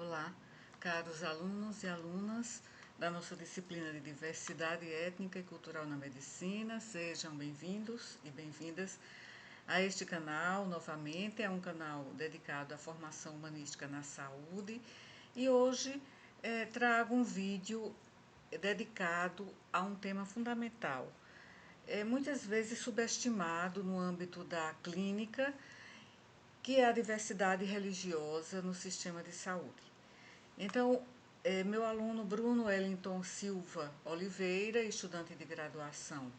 Olá, caros alunos e alunas da nossa disciplina de Diversidade Étnica e Cultural na Medicina, sejam bem-vindos e bem-vindas a este canal. Novamente, é um canal dedicado à formação humanística na saúde e hoje trago um vídeo dedicado a um tema fundamental, muitas vezes subestimado no âmbito da clínica, que é a diversidade religiosa no sistema de saúde. Então, meu aluno Bruno Wellington Silva Oliveira, estudante de graduação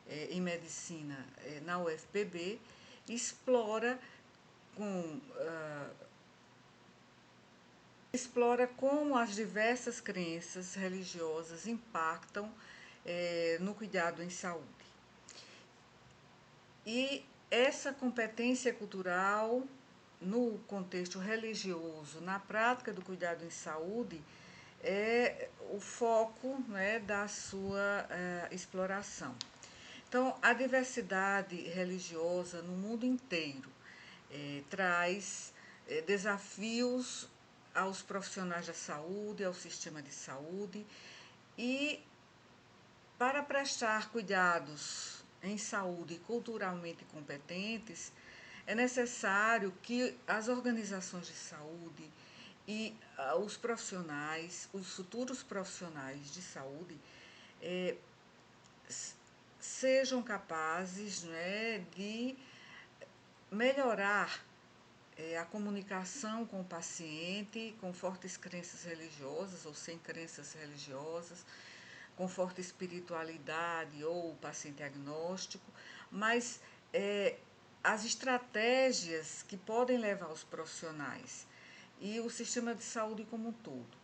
em medicina na UFPB, explora com explora como as diversas crenças religiosas impactam no cuidado em saúde. E essa competência cultural no contexto religioso, na prática do cuidado em saúde, é o foco, né, da sua exploração. Então, a diversidade religiosa no mundo inteiro traz desafios aos profissionais da saúde, ao sistema de saúde, e para prestar cuidados em saúde culturalmente competentes, é necessário que as organizações de saúde e os profissionais, os futuros profissionais de saúde, sejam capazes, né, de melhorar a comunicação com o paciente com fortes crenças religiosas ou sem crenças religiosas, com forte espiritualidade ou paciente agnóstico, mas as estratégias que podem levar os profissionais e o sistema de saúde como um todo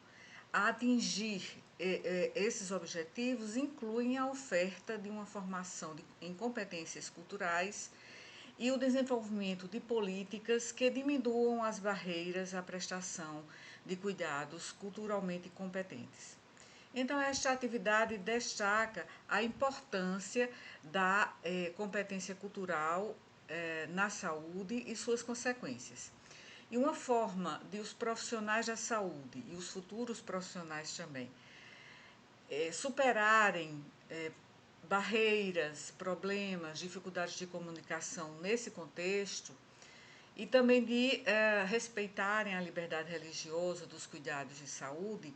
a atingir esses objetivos incluem a oferta de uma formação em competências culturais e o desenvolvimento de políticas que diminuam as barreiras à prestação de cuidados culturalmente competentes. Então, esta atividade destaca a importância da competência cultural na saúde e suas consequências. E uma forma de os profissionais da saúde e os futuros profissionais também superarem barreiras, problemas, dificuldades de comunicação nesse contexto e também de respeitarem a liberdade religiosa dos cuidados de saúde,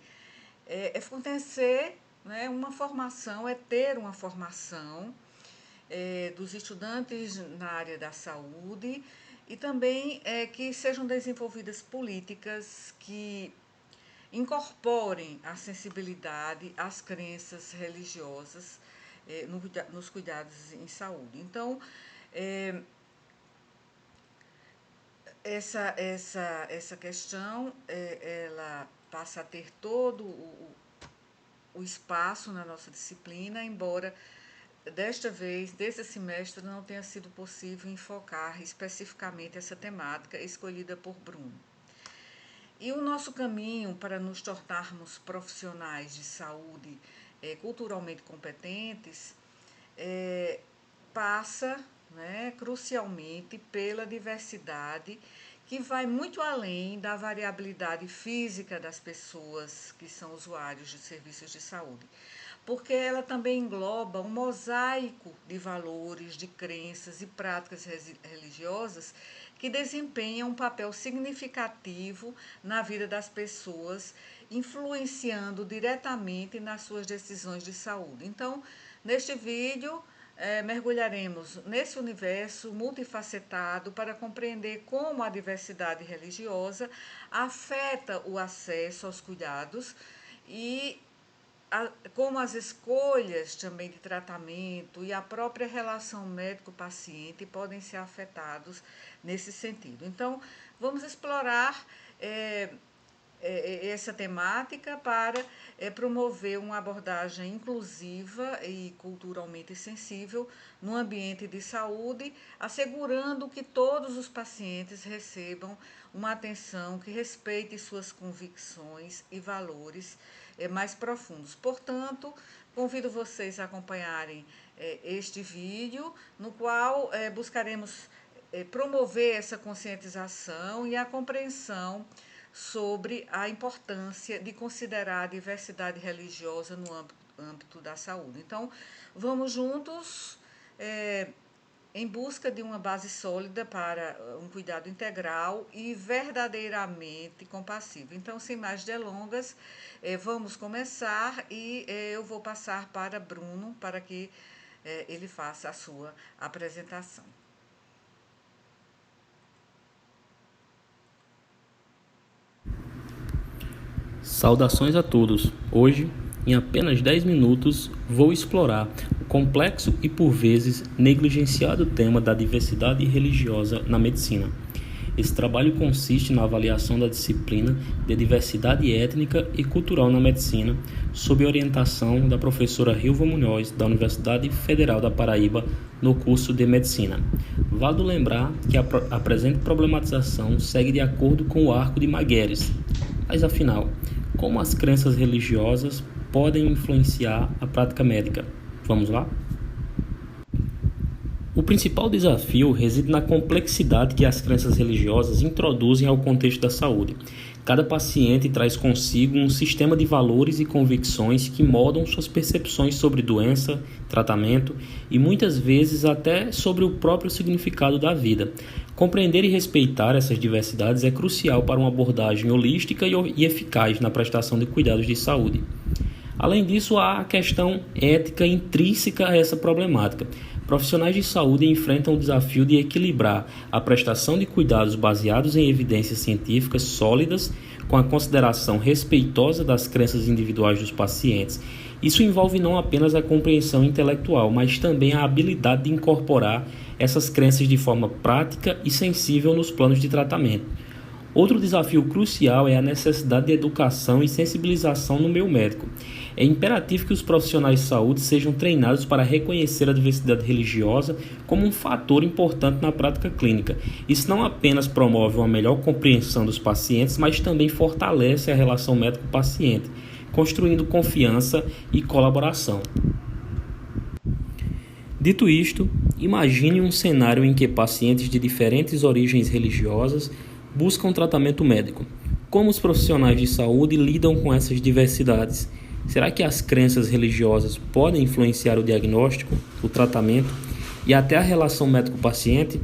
fornecer, né, uma formação, ter uma formação dos estudantes na área da saúde e também que sejam desenvolvidas políticas que incorporem a sensibilidade às crenças religiosas nos cuidados em saúde. Então, essa questão ela passa a ter todo o espaço na nossa disciplina, embora desta vez, desse semestre, não tenha sido possível enfocar especificamente essa temática escolhida por Bruno. E o nosso caminho para nos tornarmos profissionais de saúde culturalmente competentes passa, né, crucialmente pela diversidade, que vai muito além da variabilidade física das pessoas que são usuários de serviços de saúde, porque ela também engloba um mosaico de valores, de crenças e práticas religiosas que desempenham um papel significativo na vida das pessoas, influenciando diretamente nas suas decisões de saúde. Então, neste vídeo, mergulharemos nesse universo multifacetado para compreender como a diversidade religiosa afeta o acesso aos cuidados e como as escolhas também de tratamento e a própria relação médico-paciente podem ser afetados nesse sentido. Então, vamos explorar essa temática para promover uma abordagem inclusiva e culturalmente sensível no ambiente de saúde, assegurando que todos os pacientes recebam uma atenção que respeite suas convicções e valores mais profundos. Portanto, convido vocês a acompanharem este vídeo, no qual buscaremos promover essa conscientização e a compreensão sobre a importância de considerar a diversidade religiosa no âmbito da saúde. Então, vamos juntos em busca de uma base sólida para um cuidado integral e verdadeiramente compassivo. Então, sem mais delongas, vamos começar e eu vou passar para Bruno para que ele faça a sua apresentação. Saudações a todos! Hoje, em apenas 10 minutos, vou explorar o complexo e por vezes negligenciado tema da diversidade religiosa na medicina. Esse trabalho consiste na avaliação da disciplina de diversidade étnica e cultural na medicina, sob orientação da professora Rilva Munhoz, da Universidade Federal da Paraíba, no curso de Medicina. Vale lembrar que a presente problematização segue de acordo com o arco de Magueres. Mas afinal, como as crenças religiosas podem influenciar a prática médica? Vamos lá? O principal desafio reside na complexidade que as crenças religiosas introduzem ao contexto da saúde. Cada paciente traz consigo um sistema de valores e convicções que moldam suas percepções sobre doença, tratamento e muitas vezes até sobre o próprio significado da vida. Compreender e respeitar essas diversidades é crucial para uma abordagem holística e eficaz na prestação de cuidados de saúde. Além disso, há a questão ética intrínseca a essa problemática. Profissionais de saúde enfrentam o desafio de equilibrar a prestação de cuidados baseados em evidências científicas sólidas com a consideração respeitosa das crenças individuais dos pacientes. Isso envolve não apenas a compreensão intelectual, mas também a habilidade de incorporar essas crenças de forma prática e sensível nos planos de tratamento. Outro desafio crucial é a necessidade de educação e sensibilização no meio médico. É imperativo que os profissionais de saúde sejam treinados para reconhecer a diversidade religiosa como um fator importante na prática clínica. Isso não apenas promove uma melhor compreensão dos pacientes, mas também fortalece a relação médico-paciente, construindo confiança e colaboração. Dito isto, imagine um cenário em que pacientes de diferentes origens religiosas buscam tratamento médico. Como os profissionais de saúde lidam com essas diversidades? Será que as crenças religiosas podem influenciar o diagnóstico, o tratamento e até a relação médico-paciente?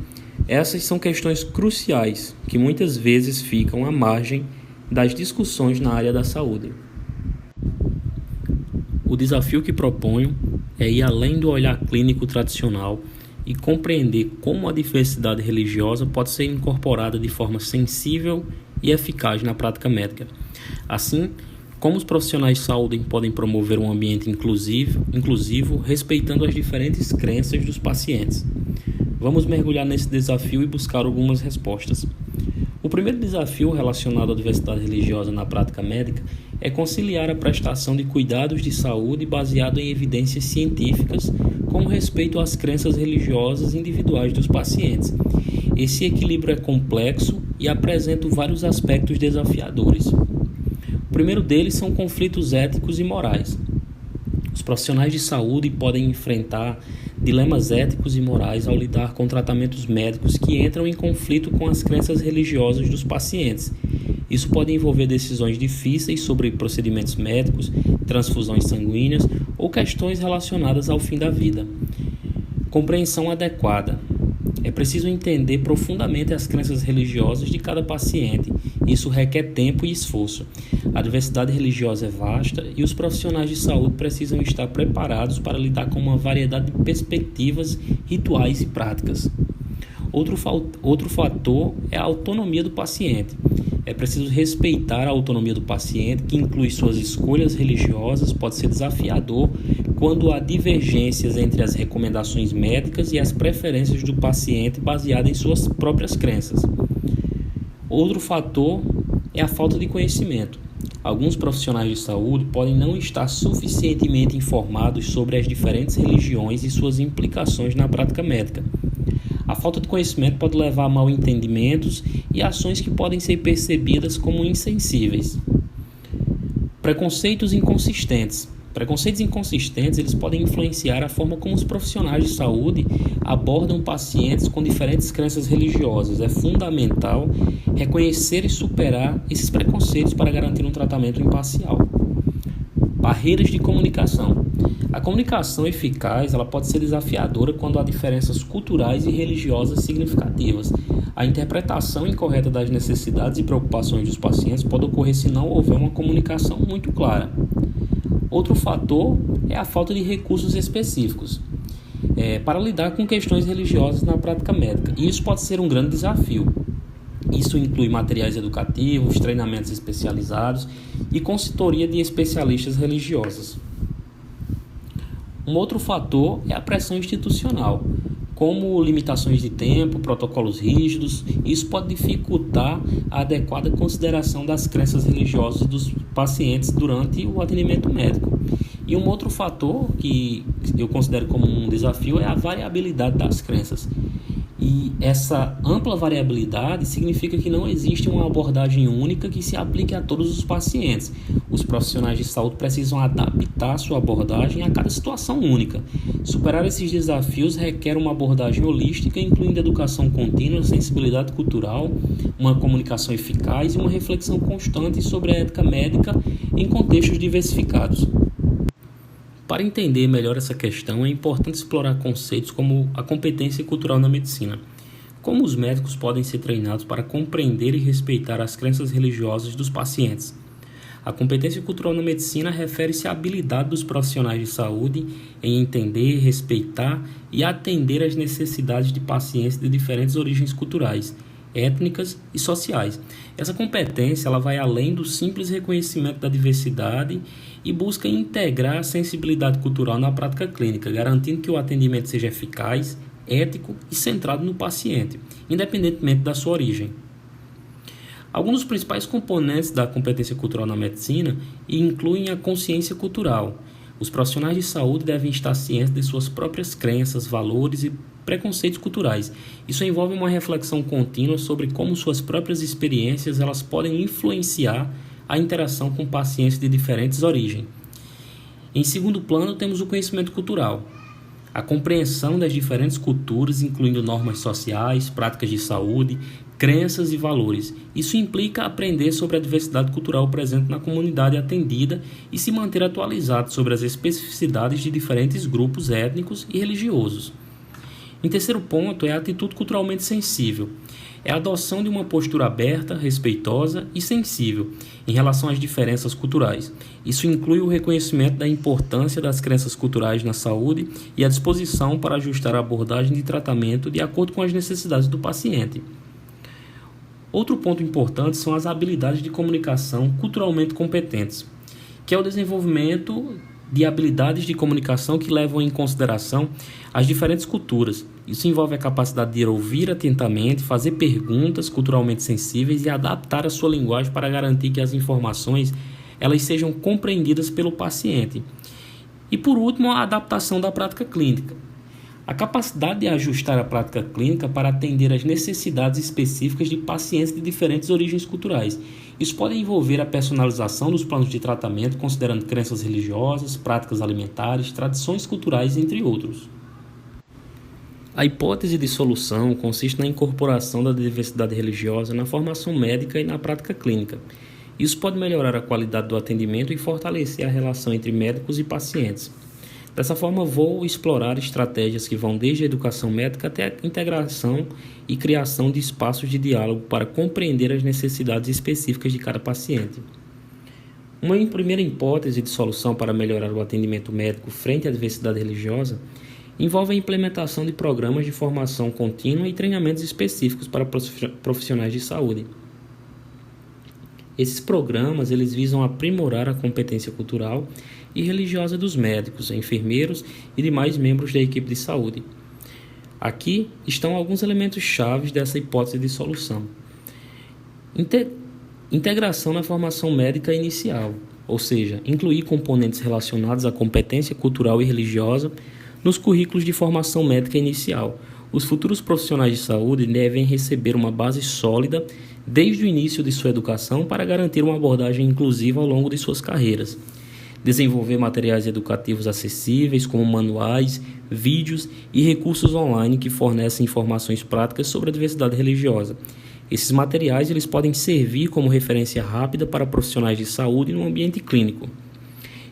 Essas são questões cruciais que muitas vezes ficam à margem das discussões na área da saúde. O desafio que proponho é ir além do olhar clínico tradicional e compreender como a diversidade religiosa pode ser incorporada de forma sensível e eficaz na prática médica. Assim, como os profissionais de saúde podem promover um ambiente inclusivo, respeitando as diferentes crenças dos pacientes. Vamos mergulhar nesse desafio e buscar algumas respostas. O primeiro desafio relacionado à diversidade religiosa na prática médica é conciliar a prestação de cuidados de saúde baseado em evidências científicas com respeito às crenças religiosas individuais dos pacientes. Esse equilíbrio é complexo e apresenta vários aspectos desafiadores. O primeiro deles são conflitos éticos e morais. Os profissionais de saúde podem enfrentar dilemas éticos e morais ao lidar com tratamentos médicos que entram em conflito com as crenças religiosas dos pacientes. Isso pode envolver decisões difíceis sobre procedimentos médicos, transfusões sanguíneas ou questões relacionadas ao fim da vida. Compreensão adequada. É preciso entender profundamente as crenças religiosas de cada paciente. Isso requer tempo e esforço. A diversidade religiosa é vasta e os profissionais de saúde precisam estar preparados para lidar com uma variedade de perspectivas, rituais e práticas. Outro fator é a autonomia do paciente. É preciso respeitar a autonomia do paciente, que inclui suas escolhas religiosas. Pode ser desafiador quando há divergências entre as recomendações médicas e as preferências do paciente baseadas em suas próprias crenças. Outro fator é a falta de conhecimento. Alguns profissionais de saúde podem não estar suficientemente informados sobre as diferentes religiões e suas implicações na prática médica. A falta de conhecimento pode levar a mal-entendimentos e ações que podem ser percebidas como insensíveis. Preconceitos inconsistentes. Preconceitos inconsistentes eles podem influenciar a forma como os profissionais de saúde abordam pacientes com diferentes crenças religiosas. É fundamental reconhecer e superar esses preconceitos para garantir um tratamento imparcial. Barreiras de comunicação. A comunicação eficaz ela pode ser desafiadora quando há diferenças culturais e religiosas significativas. A interpretação incorreta das necessidades e preocupações dos pacientes pode ocorrer se não houver uma comunicação muito clara. Outro fator é a falta de recursos específicos para lidar com questões religiosas na prática médica. E isso pode ser um grande desafio. Isso inclui materiais educativos, treinamentos especializados e consultoria de especialistas religiosos. Um outro fator é a pressão institucional, como limitações de tempo, protocolos rígidos. Isso pode dificultar a adequada consideração das crenças religiosas dos pacientes durante o atendimento médico. E um outro fator que eu considero como um desafio é a variabilidade das crenças. E essa ampla variabilidade significa que não existe uma abordagem única que se aplique a todos os pacientes. Os profissionais de saúde precisam adaptar sua abordagem a cada situação única. Superar esses desafios requer uma abordagem holística, incluindo educação contínua, sensibilidade cultural, uma comunicação eficaz e uma reflexão constante sobre a ética médica em contextos diversificados. Para entender melhor essa questão, é importante explorar conceitos como a competência cultural na medicina. Como os médicos podem ser treinados para compreender e respeitar as crenças religiosas dos pacientes? A competência cultural na medicina refere-se à habilidade dos profissionais de saúde em entender, respeitar e atender às necessidades de pacientes de diferentes origens culturais, étnicas e sociais. Essa competência ela vai além do simples reconhecimento da diversidade e busca integrar a sensibilidade cultural na prática clínica, garantindo que o atendimento seja eficaz, ético e centrado no paciente, independentemente da sua origem. Alguns dos principais componentes da competência cultural na medicina incluem a consciência cultural. Os profissionais de saúde devem estar cientes de suas próprias crenças, valores e preconceitos culturais. Isso envolve uma reflexão contínua sobre como suas próprias experiências elas podem influenciar a interação com pacientes de diferentes origens. Em segundo plano, temos o conhecimento cultural. A compreensão das diferentes culturas, incluindo normas sociais, práticas de saúde, crenças e valores. Isso implica aprender sobre a diversidade cultural presente na comunidade atendida e se manter atualizado sobre as especificidades de diferentes grupos étnicos e religiosos. Em terceiro ponto, é a atitude culturalmente sensível. É a adoção de uma postura aberta, respeitosa e sensível em relação às diferenças culturais. Isso inclui o reconhecimento da importância das crenças culturais na saúde e a disposição para ajustar a abordagem de tratamento de acordo com as necessidades do paciente. Outro ponto importante são as habilidades de comunicação culturalmente competentes, que é o desenvolvimento de habilidades de comunicação que levam em consideração as diferentes culturas. Isso envolve a capacidade de ouvir atentamente, fazer perguntas culturalmente sensíveis e adaptar a sua linguagem para garantir que as informações elas sejam compreendidas pelo paciente. E por último, a adaptação da prática clínica. A capacidade de ajustar a prática clínica para atender às necessidades específicas de pacientes de diferentes origens culturais. Isso pode envolver a personalização dos planos de tratamento, considerando crenças religiosas, práticas alimentares, tradições culturais, entre outros. A hipótese de solução consiste na incorporação da diversidade religiosa na formação médica e na prática clínica. Isso pode melhorar a qualidade do atendimento e fortalecer a relação entre médicos e pacientes. Dessa forma, vou explorar estratégias que vão desde a educação médica até a integração e criação de espaços de diálogo para compreender as necessidades específicas de cada paciente. Uma primeira hipótese de solução para melhorar o atendimento médico frente à diversidade religiosa envolve a implementação de programas de formação contínua e treinamentos específicos para profissionais de saúde. Esses programas eles visam aprimorar a competência cultural e religiosa dos médicos, enfermeiros e demais membros da equipe de saúde. Aqui estão alguns elementos chaves dessa hipótese de solução. Integração na formação médica inicial, ou seja, incluir componentes relacionados à competência cultural e religiosa nos currículos de formação médica inicial. Os futuros profissionais de saúde devem receber uma base sólida desde o início de sua educação para garantir uma abordagem inclusiva ao longo de suas carreiras. desenvolver materiais educativos acessíveis, como manuais, vídeos e recursos online que fornecem informações práticas sobre a diversidade religiosa. Esses materiais eles podem servir como referência rápida para profissionais de saúde no ambiente clínico.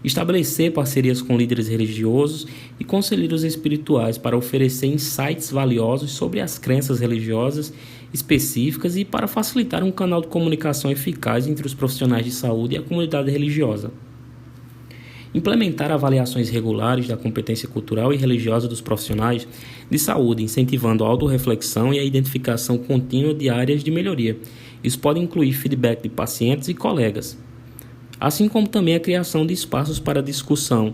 Estabelecer parcerias com líderes religiosos e conselheiros espirituais para oferecer insights valiosos sobre as crenças religiosas específicas e para facilitar um canal de comunicação eficaz entre os profissionais de saúde e a comunidade religiosa. Implementar avaliações regulares da competência cultural e religiosa dos profissionais de saúde, incentivando a autorreflexão e a identificação contínua de áreas de melhoria. Isso pode incluir feedback de pacientes e colegas, assim como também a criação de espaços para discussão.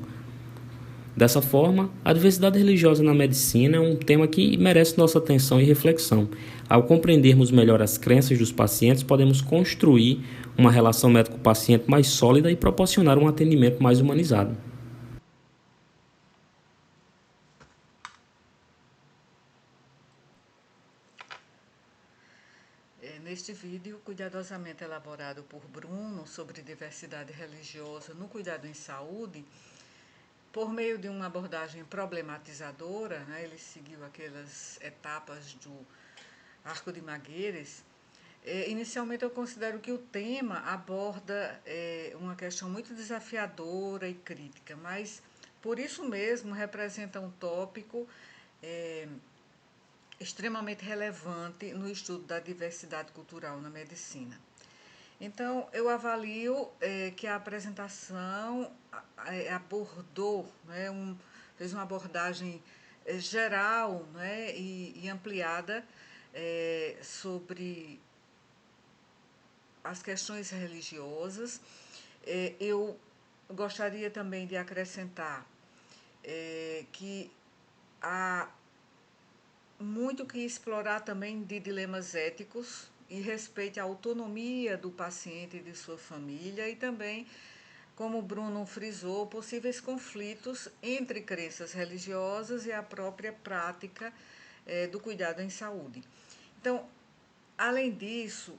Dessa forma, a diversidade religiosa na medicina é um tema que merece nossa atenção e reflexão. Ao compreendermos melhor as crenças dos pacientes, podemos construir uma relação médico-paciente mais sólida e proporcionar um atendimento mais humanizado. Neste vídeo, cuidadosamente elaborado por Bruno sobre diversidade religiosa no cuidado em saúde, por meio de uma abordagem problematizadora, né, ele seguiu aquelas etapas do Arco de Magueiras. Inicialmente, eu considero que o tema aborda uma questão muito desafiadora e crítica, mas por isso mesmo representa um tópico extremamente relevante no estudo da diversidade cultural na medicina. Então, eu avalio que a apresentação abordou, né, fez uma abordagem geral, né, e ampliada sobre as questões religiosas. Eu gostaria também de acrescentar que há muito que explorar também de dilemas éticos e respeite a autonomia do paciente e de sua família e também, como o Bruno frisou, possíveis conflitos entre crenças religiosas e a própria prática do cuidado em saúde. Então, além disso,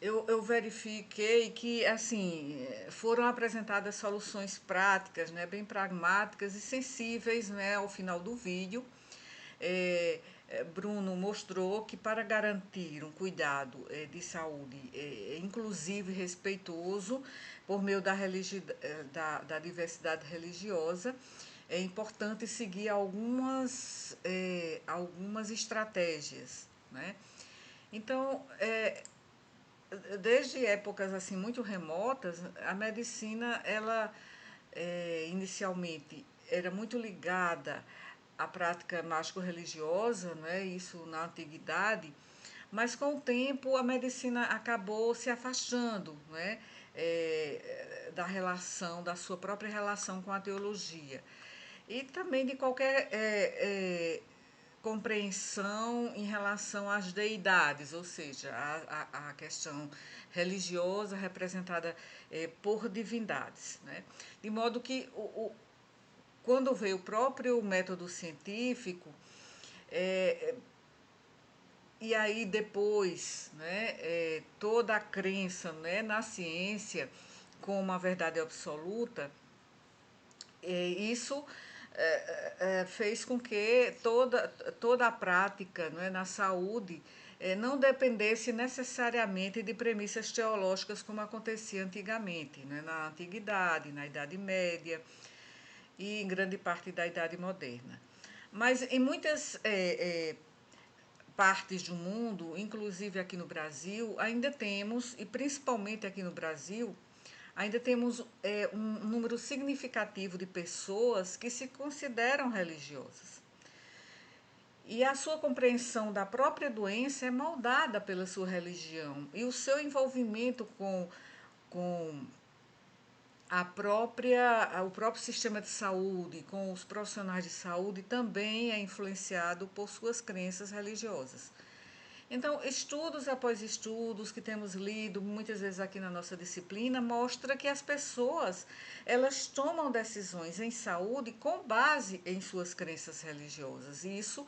eu verifiquei que assim foram apresentadas soluções práticas, né, bem pragmáticas e sensíveis, né, ao final do vídeo. Bruno mostrou que para garantir um cuidado de saúde inclusivo e respeitoso por meio da diversidade religiosa, é importante seguir algumas estratégias, né? Então, desde épocas assim muito remotas, a medicina ela inicialmente era muito ligada à prática mágico-religiosa, né? Isso na antiguidade, mas com o tempo a medicina acabou se afastando, né? Da relação, da sua própria relação com a teologia e também de qualquer compreensão em relação às deidades, ou seja, a questão religiosa representada por divindades, né? De modo que, quando veio o próprio método científico, e aí depois, né, toda a crença, né, na ciência como uma verdade absoluta, isso fez com que toda a prática, não é, na saúde não dependesse necessariamente de premissas teológicas como acontecia antigamente, né, na antiguidade, na Idade Média e em grande parte da Idade Moderna. Mas em muitas partes do mundo, inclusive aqui no Brasil, ainda temos, e principalmente aqui no Brasil, ainda temos um número significativo de pessoas que se consideram religiosas. E a sua compreensão da própria doença é moldada pela sua religião. E o seu envolvimento com o próprio sistema de saúde, com os profissionais de saúde, também é influenciado por suas crenças religiosas. Então, estudos após estudos que temos lido muitas vezes aqui na nossa disciplina mostra que as pessoas elas tomam decisões em saúde com base em suas crenças religiosas. Isso,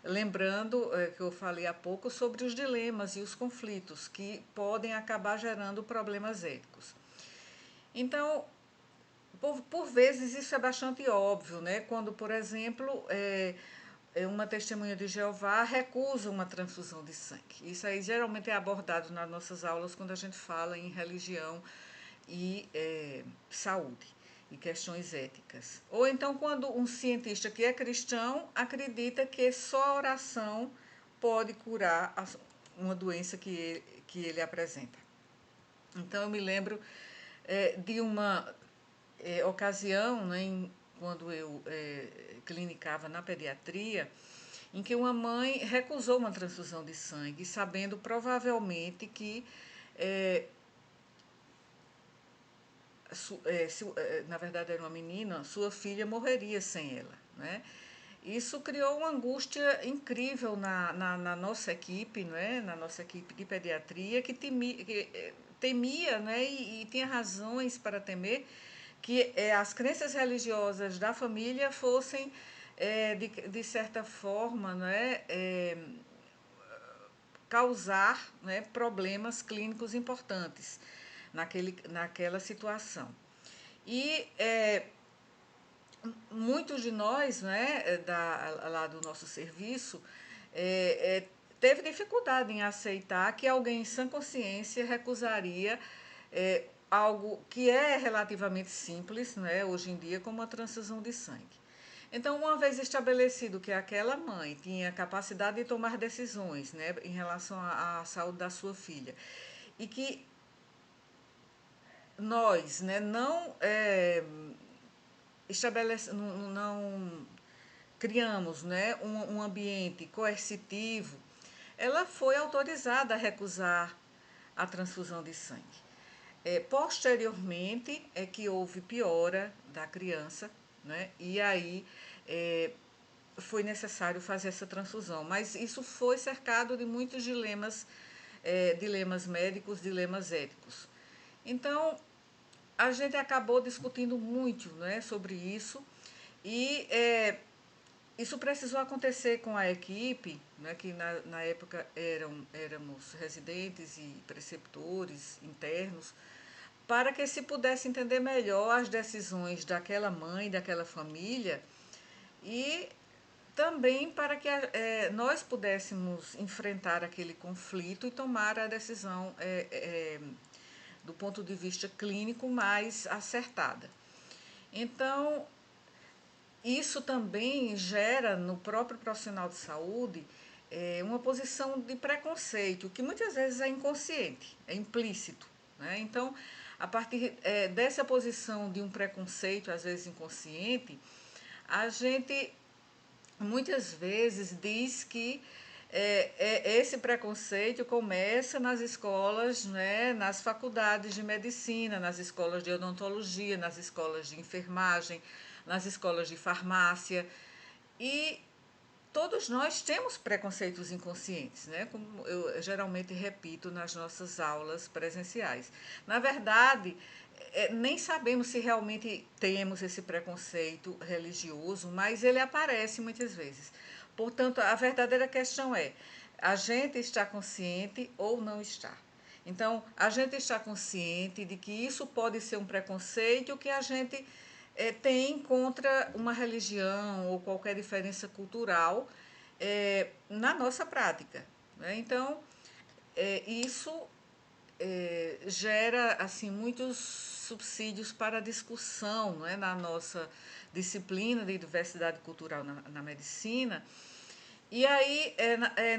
lembrando que eu falei há pouco sobre os dilemas e os conflitos que podem acabar gerando problemas éticos. Então, por vezes isso é bastante óbvio, né? Quando, por exemplo, uma testemunha de Jeová recusa uma transfusão de sangue. Isso aí geralmente é abordado nas nossas aulas quando a gente fala em religião e saúde e questões éticas. Ou então quando um cientista que é cristão acredita que só a oração pode curar uma doença que ele apresenta. Então eu me lembro de uma ocasião, né, quando eu clinicava na pediatria, em que uma mãe recusou uma transfusão de sangue, sabendo provavelmente que, na verdade era uma menina, sua filha morreria sem ela. Né? Isso criou uma angústia incrível na nossa equipe, né? Na nossa equipe de pediatria, que temia, né? E tinha razões para temer que as crenças religiosas da família fossem, de certa forma, né? Causar, né, problemas clínicos importantes naquela situação. E muitos de nós, né, lá do nosso serviço, teve dificuldade em aceitar que alguém em sã consciência recusaria algo que é relativamente simples, né, hoje em dia, como a transfusão de sangue. Então, uma vez estabelecido que aquela mãe tinha capacidade de tomar decisões, né, em relação à saúde da sua filha, e que nós, né, não não criamos, né, um ambiente coercitivo, ela foi autorizada a recusar a transfusão de sangue. Posteriormente é que houve piora da criança, né, e aí foi necessário fazer essa transfusão. Mas isso foi cercado de muitos dilemas médicos, dilemas éticos. Então, a gente acabou discutindo muito, né, sobre isso e isso precisou acontecer com a equipe, né, que na época éramos residentes e preceptores internos, para que se pudesse entender melhor as decisões daquela mãe, daquela família e também para que nós pudéssemos enfrentar aquele conflito e tomar a decisão do ponto de vista clínico mais acertada. Então, isso também gera no próprio profissional de saúde uma posição de preconceito, que muitas vezes é inconsciente, é implícito. Né? Então, a partir dessa posição de um preconceito, às vezes inconsciente, a gente muitas vezes diz que esse preconceito começa nas escolas, né, nas faculdades de medicina, nas escolas de odontologia, nas escolas de enfermagem, nas escolas de farmácia. E todos nós temos preconceitos inconscientes, né? Como eu geralmente repito nas nossas aulas presenciais. Na verdade, nem sabemos se realmente temos esse preconceito religioso, mas ele aparece muitas vezes. Portanto, a verdadeira questão é: a gente está consciente ou não está? Então, a gente está consciente de que isso pode ser um preconceito que a gente tem contra uma religião ou qualquer diferença cultural na nossa prática. Né? Então, isso gera assim muitos subsídios para a discussão, não é, na nossa disciplina de diversidade cultural na medicina. E aí,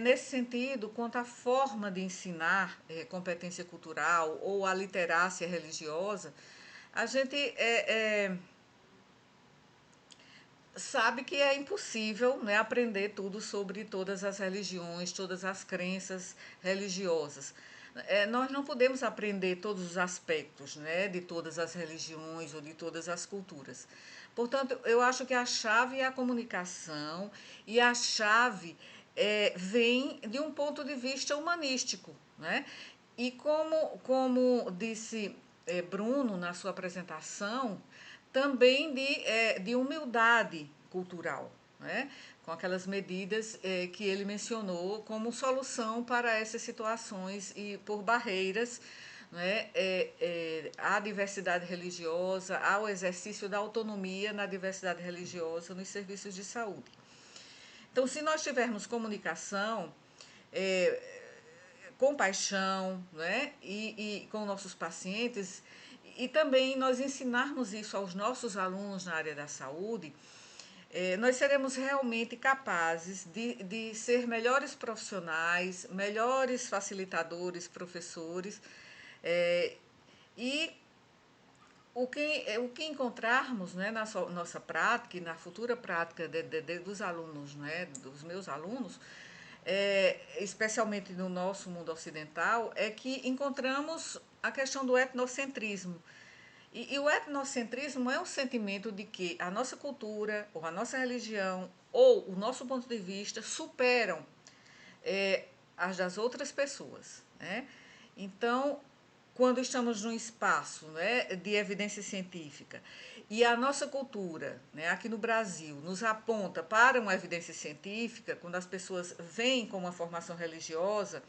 nesse sentido, quanto à forma de ensinar competência cultural ou a literácia religiosa, a gente sabe que é impossível, né, aprender tudo sobre todas as religiões, todas as crenças religiosas. Nós não podemos aprender todos os aspectos, né, de todas as religiões ou de todas as culturas. Portanto, eu acho que a chave é a comunicação e a chave vem de um ponto de vista humanístico. Né? E como disse Bruno na sua apresentação, também de humildade cultural, né? Com aquelas medidas que ele mencionou como solução para essas situações e por barreiras, né, à diversidade religiosa, ao exercício da autonomia na diversidade religiosa nos serviços de saúde. Então, se nós tivermos comunicação, compaixão, né, e com nossos pacientes, e também nós ensinarmos isso aos nossos alunos na área da saúde, nós seremos realmente capazes de ser melhores profissionais, melhores facilitadores, professores, e o que encontrarmos, né, na nossa prática e na futura prática dos alunos, né, dos meus alunos, especialmente no nosso mundo ocidental, é que encontramos a questão do etnocentrismo. E o etnocentrismo é um sentimento de que a nossa cultura, ou a nossa religião, ou o nosso ponto de vista superam as das outras pessoas, né? Então, quando estamos num espaço, né, de evidência científica e a nossa cultura, né, aqui no Brasil, nos aponta para uma evidência científica, quando as pessoas vêm com uma formação religiosa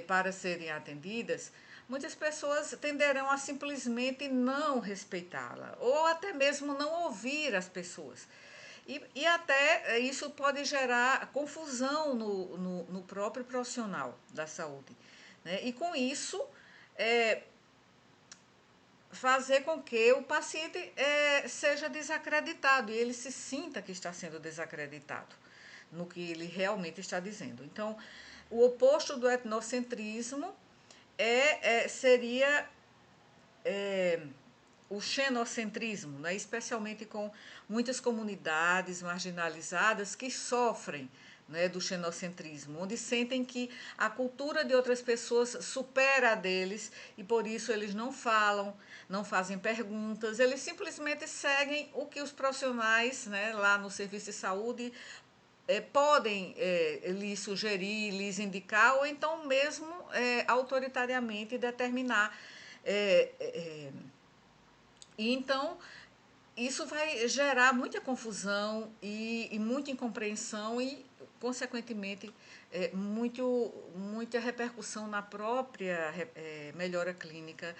para serem atendidas, muitas pessoas tenderão a simplesmente não respeitá-la ou até mesmo não ouvir as pessoas. E até isso pode gerar confusão no próprio profissional da saúde, né? E com isso, é, fazer com que o paciente seja desacreditado e ele se sinta que está sendo desacreditado no que ele realmente está dizendo. Então, o oposto do etnocentrismo seria o xenocentrismo, né? Especialmente com muitas comunidades marginalizadas que sofrem, né, do xenocentrismo, onde sentem que a cultura de outras pessoas supera a deles e por isso eles não falam, não fazem perguntas, eles simplesmente seguem o que os profissionais, né, lá no serviço de saúde podem lhes sugerir, lhes indicar ou então mesmo autoritariamente determinar. É, é, e então, isso vai gerar muita confusão e muita incompreensão e, consequentemente, muita repercussão na própria melhora clínica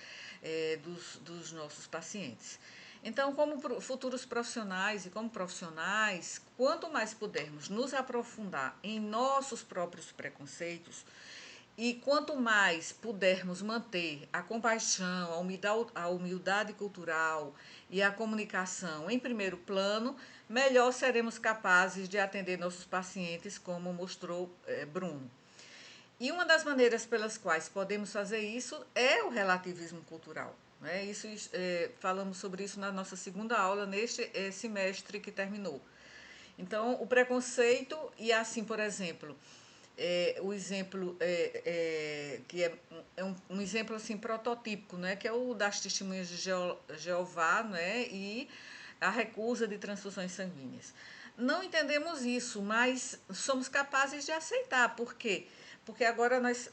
dos nossos pacientes. Então, como futuros profissionais e como profissionais, quanto mais pudermos nos aprofundar em nossos próprios preconceitos, e quanto mais pudermos manter a compaixão, a humildade cultural e a comunicação em primeiro plano, melhor seremos capazes de atender nossos pacientes, como mostrou Bruno. E uma das maneiras pelas quais podemos fazer isso é o relativismo cultural. Né? Falamos sobre isso na nossa segunda aula, neste semestre que terminou. Então, o preconceito, e assim, por exemplo, o exemplo que é um exemplo assim prototípico, né, que é o das testemunhas de Jeová, né, e a recusa de transfusões sanguíneas. Não entendemos isso, mas somos capazes de aceitar. Por quê? Porque agora nós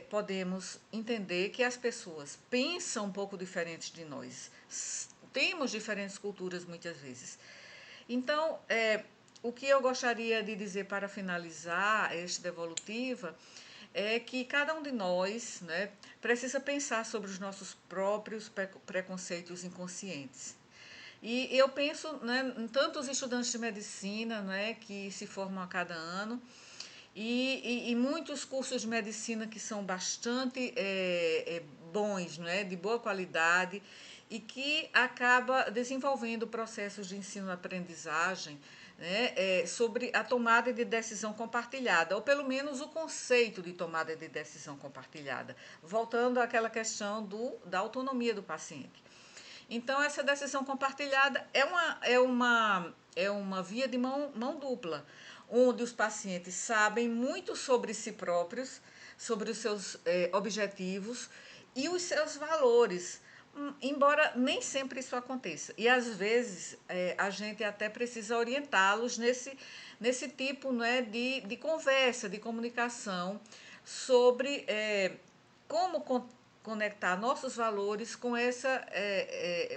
podemos entender que as pessoas pensam um pouco diferente de nós. Temos diferentes culturas muitas vezes. Então, o que eu gostaria de dizer para finalizar este Devolutiva é que cada um de nós, né, precisa pensar sobre os nossos próprios preconceitos inconscientes. E eu penso, né, em tantos estudantes de medicina, né, que se formam a cada ano e muitos cursos de medicina que são bastante bons, né, de boa qualidade e que acaba desenvolvendo processos de ensino-aprendizagem, né, sobre a tomada de decisão compartilhada, ou pelo menos o conceito de tomada de decisão compartilhada, voltando àquela questão da autonomia do paciente. Então, essa decisão compartilhada é uma via de mão dupla, onde os pacientes sabem muito sobre si próprios, sobre os seus objetivos e os seus valores, embora nem sempre isso aconteça. E, às vezes, a gente até precisa orientá-los nesse tipo, né, de conversa, de comunicação sobre como conectar nossos valores com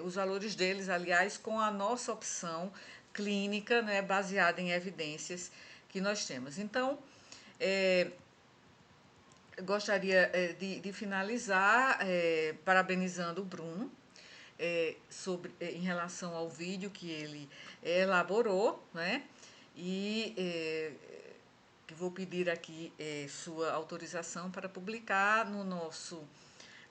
os valores deles, aliás, com a nossa opção clínica, né, baseada em evidências que nós temos. Então, gostaria de finalizar parabenizando o Bruno em relação ao vídeo que ele elaborou, né? E que vou pedir aqui sua autorização para publicar no nosso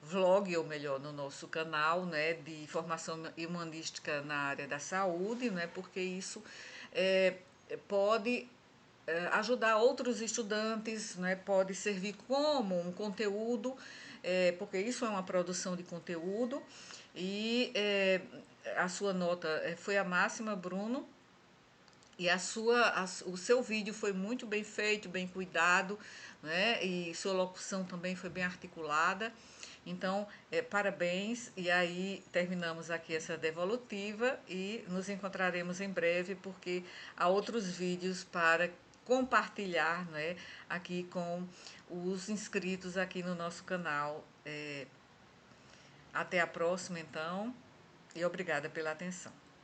vlog, ou melhor, no nosso canal, né, de formação humanística na área da saúde, né, porque isso pode ajudar outros estudantes, né, pode servir como um conteúdo, porque isso é uma produção de conteúdo, e a sua nota foi a máxima, Bruno, e o seu vídeo foi muito bem feito, bem cuidado, né? E sua locução também foi bem articulada. Então, parabéns. E aí terminamos aqui essa devolutiva e nos encontraremos em breve, porque há outros vídeos para compartilhar, né, aqui com os inscritos aqui no nosso canal. Até a próxima, então, e obrigada pela atenção.